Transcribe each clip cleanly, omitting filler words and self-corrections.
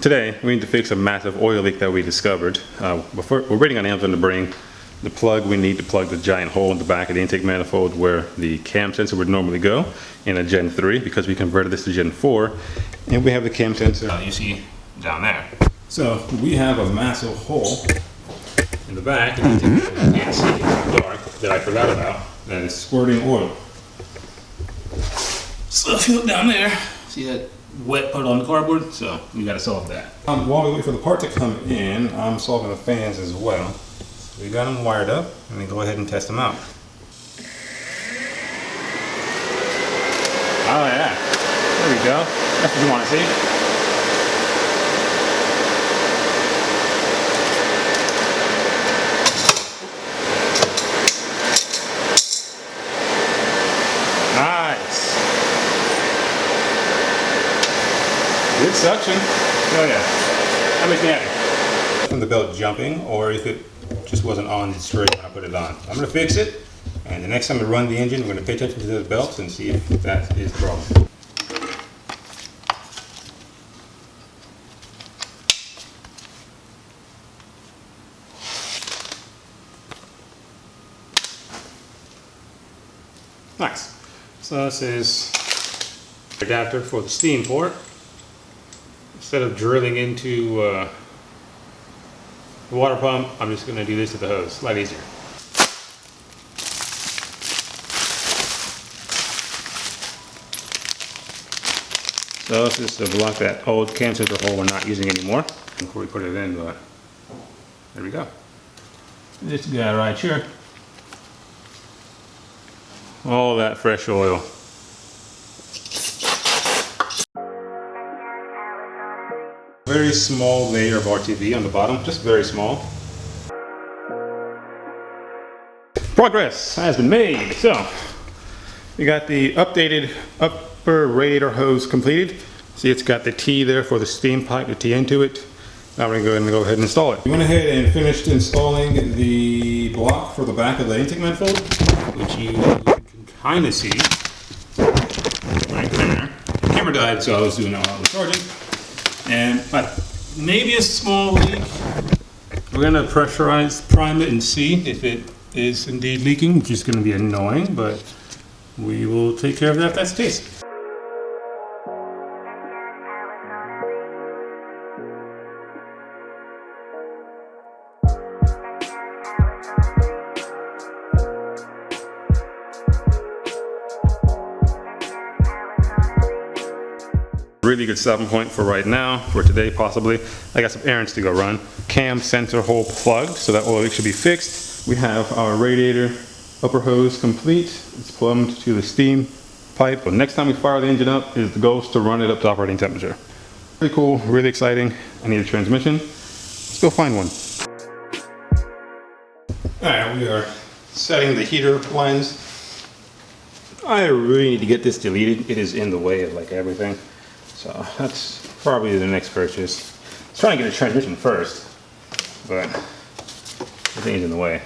Today, we need to fix a massive oil leak that we discovered. We're waiting on Amazon to bring the plug we need to plug the giant hole in the back of the intake manifold where the cam sensor would normally go in a Gen 3, because we converted this to Gen 4. And we have the cam sensor you see down there. So we have a massive hole in the back, and you can't see it in the dark, that I forgot about, that is squirting oil. So if you look down there, see that wet part on the cardboard? So we got to solve that. While we wait for the part to come in, I'm solving the fans as well. So we got them wired up. Let me go ahead and test them out. Oh yeah, there we go. That's what you want to see. Nice. Good suction. Oh yeah. That makes me happy. From the belt jumping, or if it just wasn't on straight when I put it on. I'm going to fix it, and the next time we run the engine, we're going to pay attention to the belts and see if that is the problem. Nice. So this is the adapter for the steam port. Instead of drilling into the water pump, I'm just going to do this to the hose. A lot easier. So this is to block that old cam sensor hole we're not using anymore before we put it in, but there we go. This guy right here. All that fresh oil. Very small layer of RTV on the bottom, just very small. Progress has been made. So we got the updated upper radiator hose completed. See, it's got the T there for the steam pipe to T into it. Now we're going to go ahead and install it. We went ahead and finished installing the block for the back of the intake manifold, which you can kind of see right there. The camera died, so I was doing all the charging. And maybe a small leak. We're going to pressurize, prime it, and see if it is indeed leaking, which is going to be annoying, but we will take care of that if that's the case. Really good stopping point for right now, for today possibly. I got some errands to go run. Cam sensor hole plugged, so that oil leak should be fixed. We have our radiator upper hose complete. It's plumbed to the steam pipe. But next time we fire the engine up, the goal is to run it up to operating temperature. Really cool, really exciting. I need a transmission. Let's go find one. Alright, we are setting the heater lines. I really need to get this deleted. It is in the way of like everything. So that's probably the next purchase. I was trying to get a transmission first, but the thing's in the way.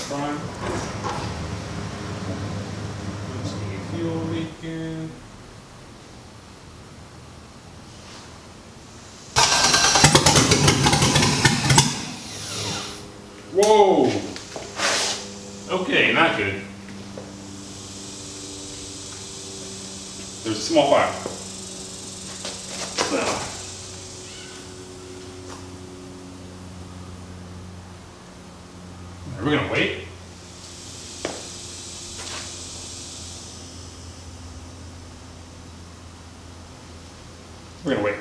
All right. Let's see, fuel leaking. Whoa! Okay, not good. There's a small fire. We're gonna wait. We're gonna wait.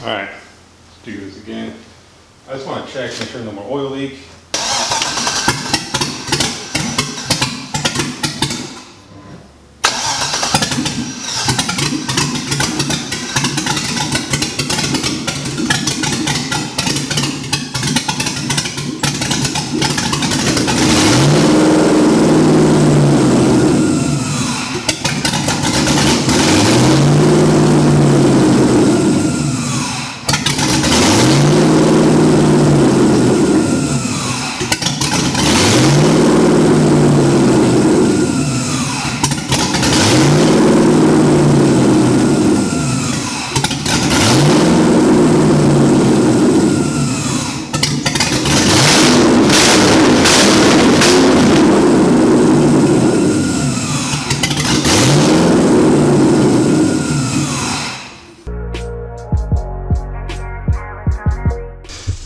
All right, let's do this again. I just want to check, make sure no more oil leak.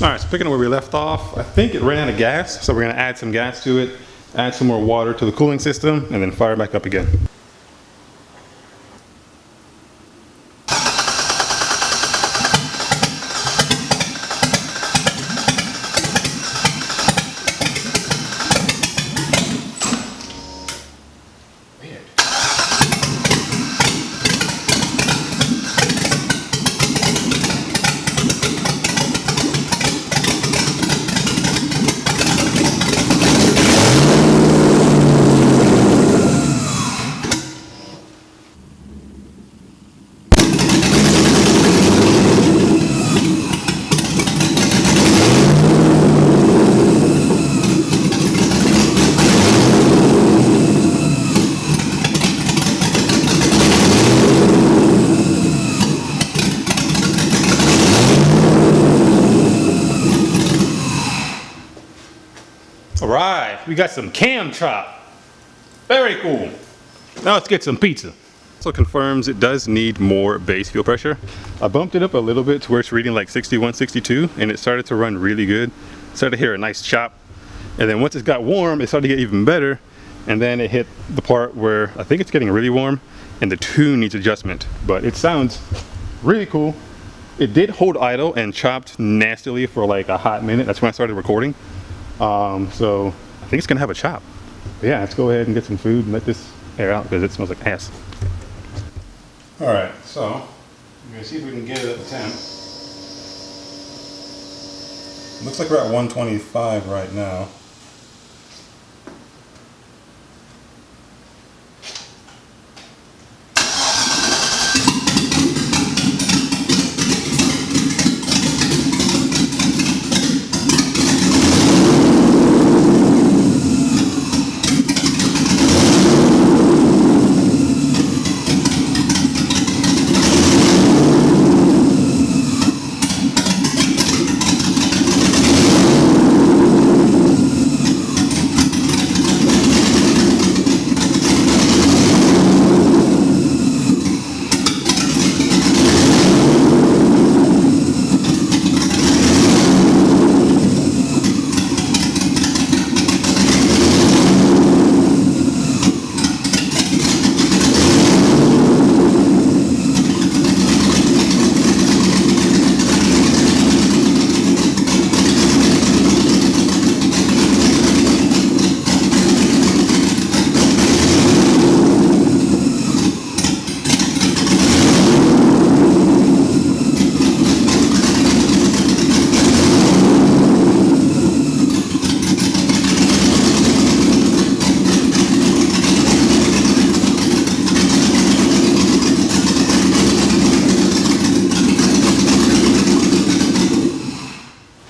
Alright, so picking up where we left off, I think it ran out of gas, so we're going to add some gas to it, add some more water to the cooling system, and then fire back up again. Alright, we got some cam chop. Very cool. Now let's get some pizza. Also confirms it does need more base fuel pressure. I bumped it up a little bit to where it's reading like 61, 62, and it started to run really good. Started to hear a nice chop. And then once it got warm, it started to get even better. And then it hit the part where I think it's getting really warm and the tune needs adjustment. But it sounds really cool. It did hold idle and chopped nastily for like a hot minute. That's when I started recording. So I think it's gonna have a chop. But yeah, let's go ahead and get some food and let this air out because it smells like ass. All right, so we're gonna see if we can get it at the temp. Looks like we're at 125 right now.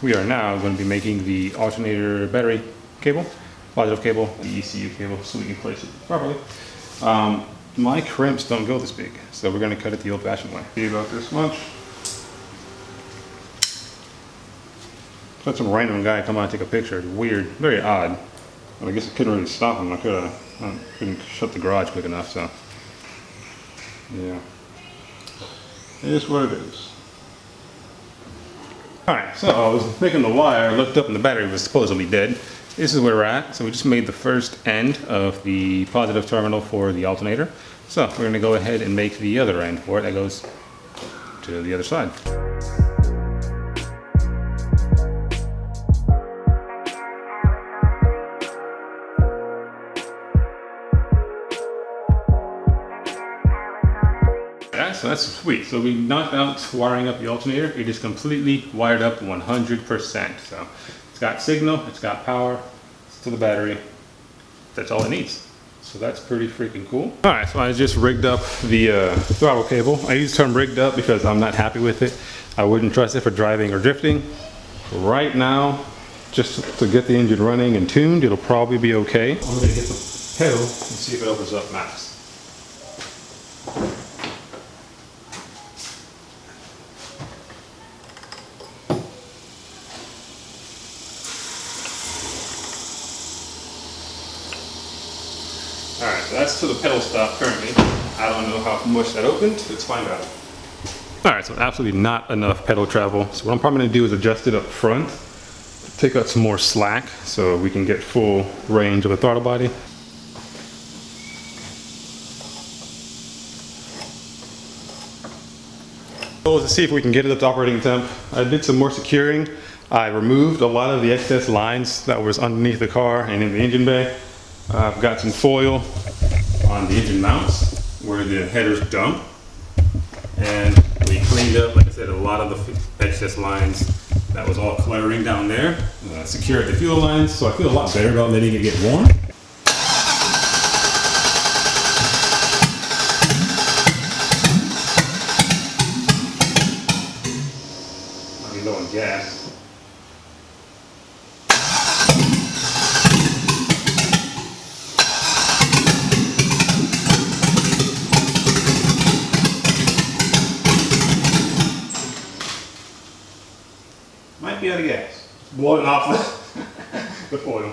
We are now going to be making the alternator battery cable, positive cable, the ECU cable, so we can place it properly. My crimps don't go this big, so we're going to cut it the old-fashioned way. Be about this much. Let some random guy come out and take a picture. It's weird, very odd. Well, I guess I couldn't really stop him. I couldn't shut the garage quick enough, so yeah. It is what it is. Alright, so I was making the wire, looked up and the battery was supposedly dead. This is where we're at. So we just made the first end of the positive terminal for the alternator. So we're going to go ahead and make the other end for it that goes to the other side. so that's sweet. So we knocked out wiring up the alternator. It is completely wired up 100%. So it's got signal, it's got power, it's to the battery. That's all it needs. So that's pretty freaking cool. All right, so I just rigged up the throttle cable. I use the term rigged up because I'm not happy with it. I wouldn't trust it for driving or drifting. Right now, just to get the engine running and tuned, it'll probably be okay. I'm gonna hit the pedal and see if it opens up max. Alright, so that's to the pedal stop currently. I don't know how much that opened. Let's find out. Alright, so absolutely not enough pedal travel. So what I'm probably going to do is adjust it up front. Take out some more slack so we can get full range of the throttle body. So let's see if we can get it up to operating temp. I did some more securing. I removed a lot of the excess lines that was underneath the car and in the engine bay. I've got some foil on the engine mounts where the headers dump, and we cleaned up, like I said, a lot of the excess lines that was all cluttering down there. Secured the fuel lines, so I feel a lot better about letting it get warm. Might be low on gas. Might be out of gas. Blowing off the foil.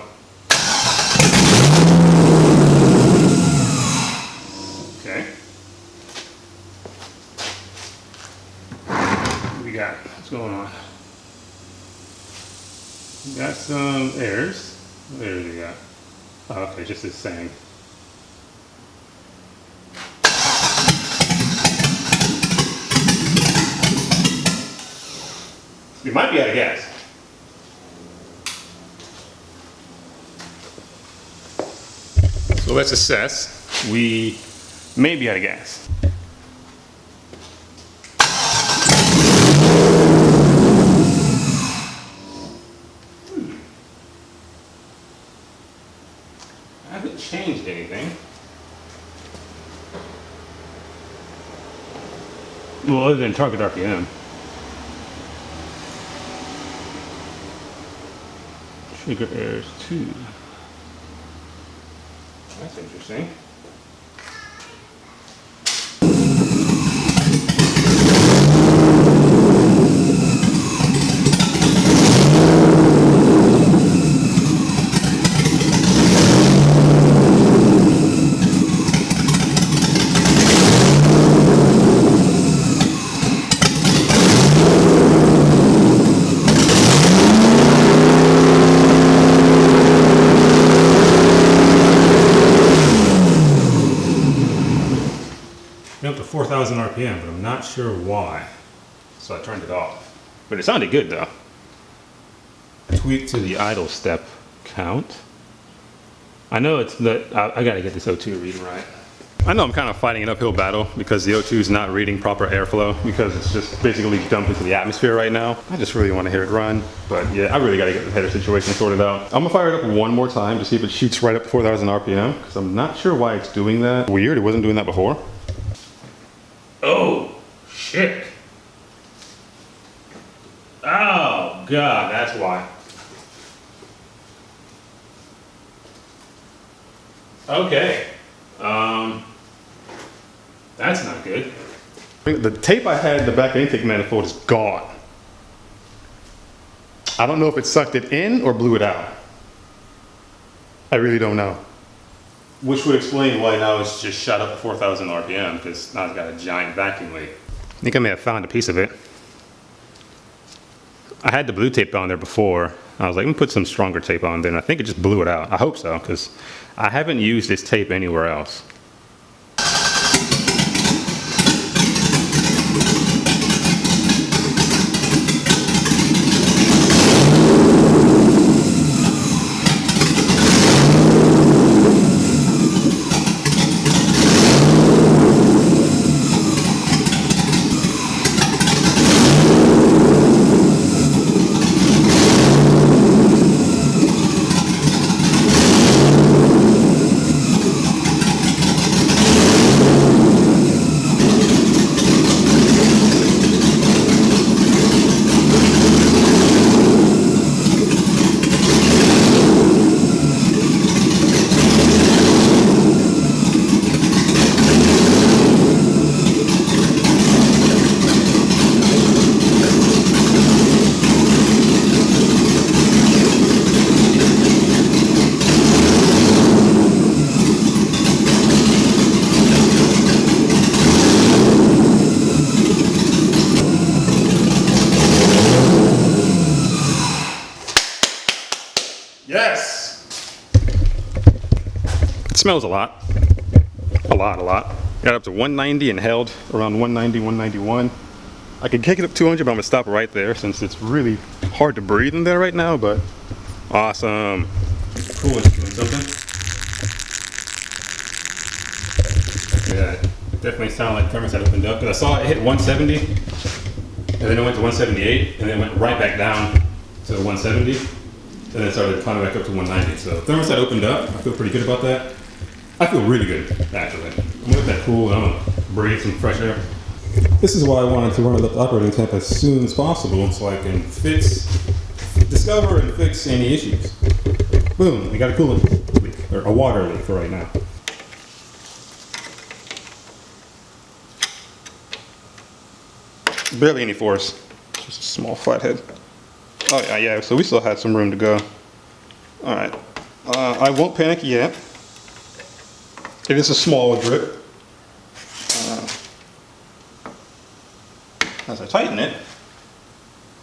Okay. What we got? What's going on? We got some airs. What airs we got? Oh, okay, just this saying. You might be out of gas. So let's assess. We may be out of gas. I haven't changed anything. Well, other than target RPM. Trigger airs 2. That's interesting. Up to 4,000 RPM, but I'm not sure why. So I turned it off. But it sounded good though. Tweak to the idle step count. I know it's that I gotta get this O2 reading right. I know I'm kind of fighting an uphill battle because the O2 is not reading proper airflow because it's just basically dumped into the atmosphere right now. I just really want to hear it run. But yeah, I really gotta get the header situation sorted out. I'm gonna fire it up one more time to see if it shoots right up to 4,000 RPM because I'm not sure why it's doing that. Weird, it wasn't doing that before. Oh, shit. Oh, God, that's why. Okay. That's not good. The tape I had in the back intake manifold is gone. I don't know if it sucked it in or blew it out. I really don't know. Which would explain why now it's just shot up to 4,000 RPM, because now it's got a giant vacuum leak. I think I may have found a piece of it. I had the blue tape on there before. I was like, let me put some stronger tape on there, and I think it just blew it out. I hope so, because I haven't used this tape anywhere else. Yes! It smells a lot. A lot. Got up to 190 and held around 190, 191. I could kick it up 200, but I'm gonna stop right there since it's really hard to breathe in there right now, but awesome. Cool, it's doing something. Yeah, it definitely sounded like thermostat opened up, because I saw it hit 170, and then it went to 178, and then it went right back down to 170, and then it started climbing back up to 190. So thermostat opened up. I feel pretty good about that. I feel really good, actually. I'm gonna let that cool, and I'm gonna breathe some fresh air. This is why I wanted to run it up to operating temp as soon as possible so I can discover and fix any issues. Boom, we got a coolant leak, or a water leak for right now. Barely any force, just a small flathead. Oh yeah, so we still had some room to go. All right, I won't panic yet. It is a small drip. As I tighten it,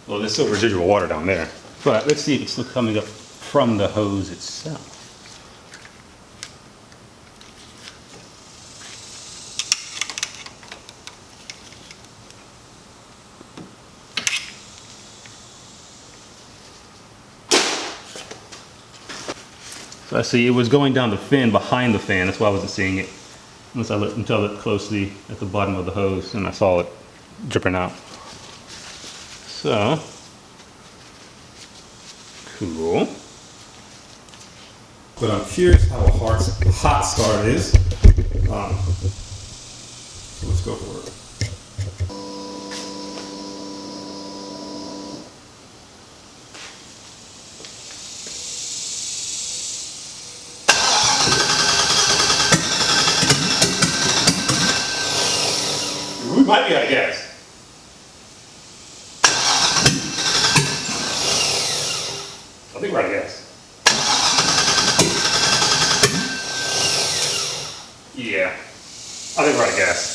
well, there's still residual water down there. But let's see if it's still coming up from the hose itself. So I see it was going down the fin behind the fan. That's why I wasn't seeing it. Until I looked closely at the bottom of the hose and I saw it dripping out. So, cool. But I'm curious how a hot start is. So let's go for it. We might be out of gas. I think we're out of gas. Yeah, I think we're out of gas.